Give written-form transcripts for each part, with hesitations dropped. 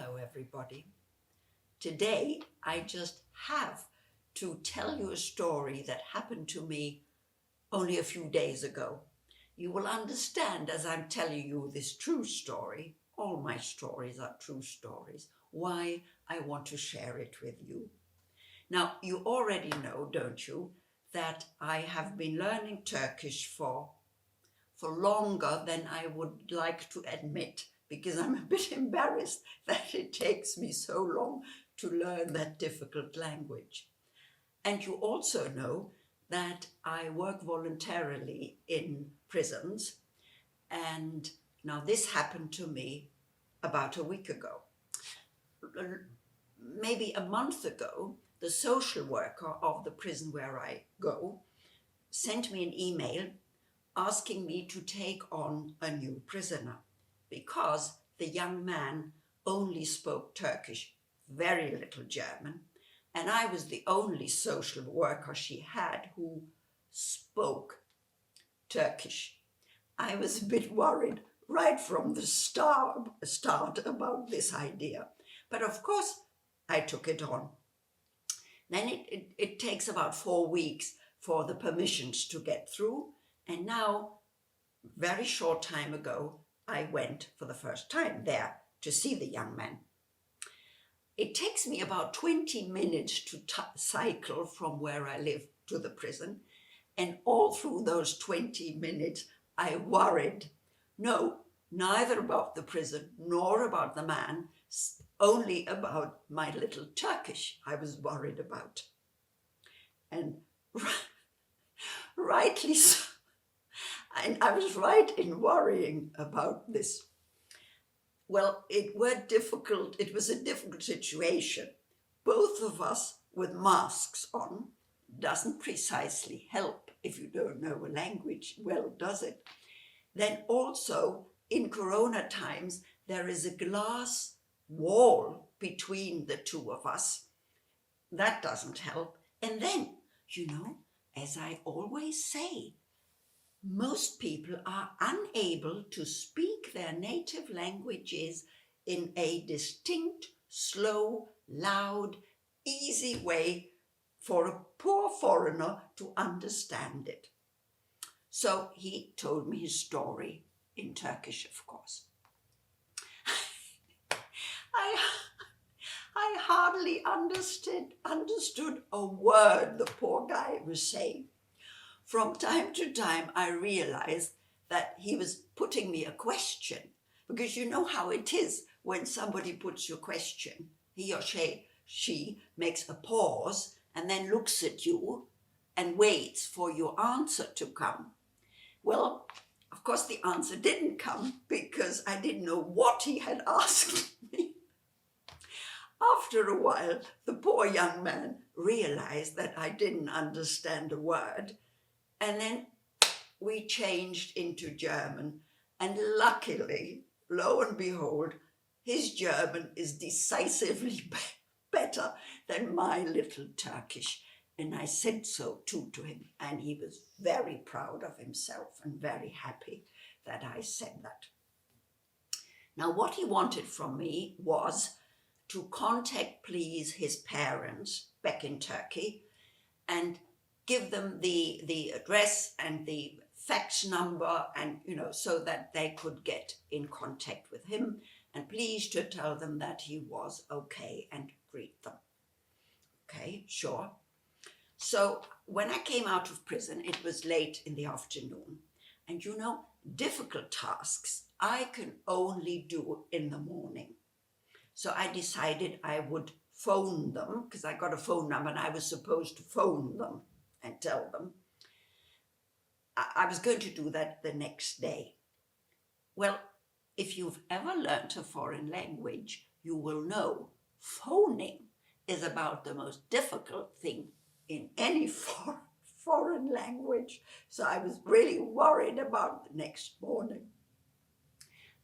Hello everybody. Today I just have to tell you a story that happened to me only a few days ago. You will understand as I'm telling you this true story, all my stories are true stories, why I want to share it with you. Now you already know, don't you, that I have been learning Turkish for longer than I would like to admit, because I'm a bit embarrassed that it takes me so long to learn that difficult language. And you also know that I work voluntarily in prisons, and now this happened to me about a week ago. Maybe a month ago, the social worker of the prison where I go sent me an email asking me to take on a new prisoner because the young man only spoke Turkish, very little German, and I was the only social worker she had who spoke Turkish. I was a bit worried right from the start about this idea, but of course I took it on. Then it takes about 4 weeks for the permissions to get through. And now, very short time ago, I went for the first time there to see the young man. It takes me about 20 minutes to cycle from where I live to the prison. And all through those 20 minutes, I worried. No, neither about the prison nor about the man, only about my little Turkish I was worried about. And rightly so. And I was right in worrying about this. Well, it was a difficult situation. Both of us with masks on doesn't precisely help if you don't know a language well, does it? Then also in Corona times, there is a glass wall between the two of us. That doesn't help. And then, as I always say, most people are unable to speak their native languages in a distinct, slow, loud, easy way for a poor foreigner to understand it. So he told me his story in Turkish, of course. I hardly understood a word the poor guy was saying. From time to time, I realized that he was putting me a question, because you know how it is when somebody puts you a question. He or she makes a pause and then looks at you and waits for your answer to come. Well, of course, the answer didn't come because I didn't know what he had asked me. After a while, the poor young man realized that I didn't understand a word. And then we changed into German, and luckily, lo and behold, his German is decisively better than my little Turkish. And I said so too to him, and he was very proud of himself and very happy that I said that. Now, what he wanted from me was to contact, please, his parents back in Turkey and give them the address and the fax number, and so that they could get in contact with him, and please to tell them that he was okay and greet them. Okay, sure. So when I came out of prison, it was late in the afternoon, and difficult tasks I can only do in the morning. So I decided I would phone them, because I got a phone number and I was supposed to phone them and tell them. I was going to do that the next day. Well, if you've ever learnt a foreign language, you will know phoning is about the most difficult thing in any foreign language. So I was really worried about the next morning.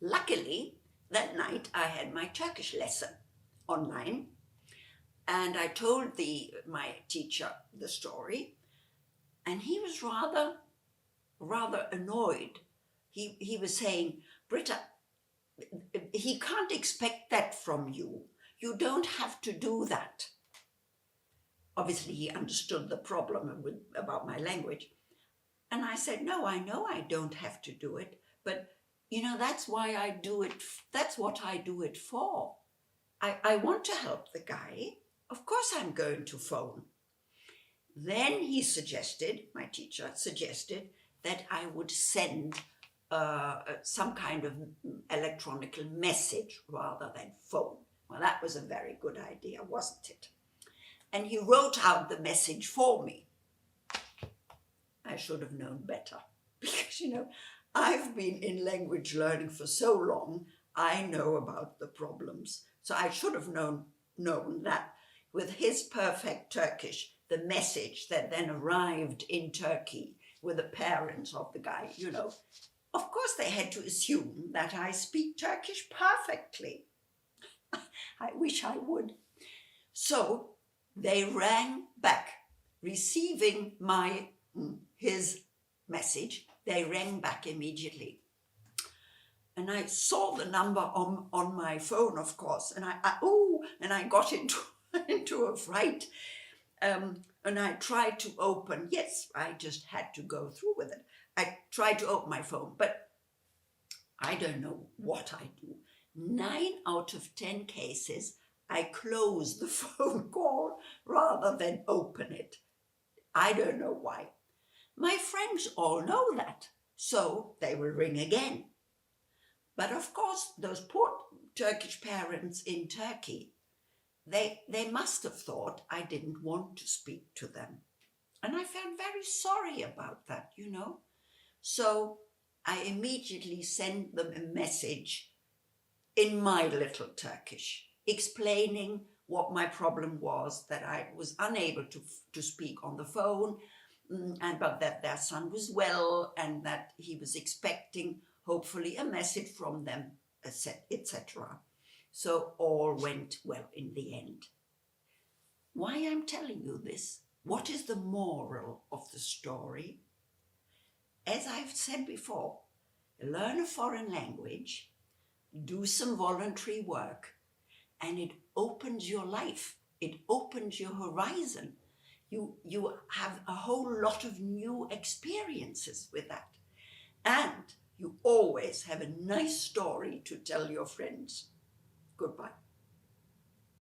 Luckily, that night I had my Turkish lesson online, and I told my teacher the story, and he was rather annoyed. He was saying, Britta, he can't expect that from you. You don't have to do that. Obviously, he understood the problem about my language. And I said, no, I know I don't have to do it, but that's why I do it. That's what I do it for. I want to help the guy. Of course I'm going to phone. Then he suggested, my teacher suggested, that I would send some kind of electronic message rather than phone. Well, that was a very good idea, wasn't it? And he wrote out the message for me. I should have known better because, I've been in language learning for so long, I know about the problems. So I should have known that with his perfect Turkish, the message that then arrived in Turkey with the parents of the guy, of course they had to assume that I speak Turkish perfectly. I wish I would. So they rang back, receiving his message. They rang back immediately. And I saw the number on my phone, of course, and I got into a fright. And I tried to open. Yes, I just had to go through with it. I tried to open my phone, but I don't know what I do. 9 out of 10 cases, I close the phone call rather than open it. I don't know why. My friends all know that, so they will ring again. But of course, those poor Turkish parents in Turkey, they must have thought I didn't want to speak to them. And I felt very sorry about that, So I immediately sent them a message in my little Turkish, explaining what my problem was, that I was unable to speak on the phone, but that their son was well and that he was expecting, hopefully, a message from them, etc. So all went well in the end. Why I'm telling you this? What is the moral of the story? As I've said before, learn a foreign language, do some voluntary work, and it opens your life. It opens your horizon. You have a whole lot of new experiences with that. And you always have a nice story to tell your friends. Goodbye.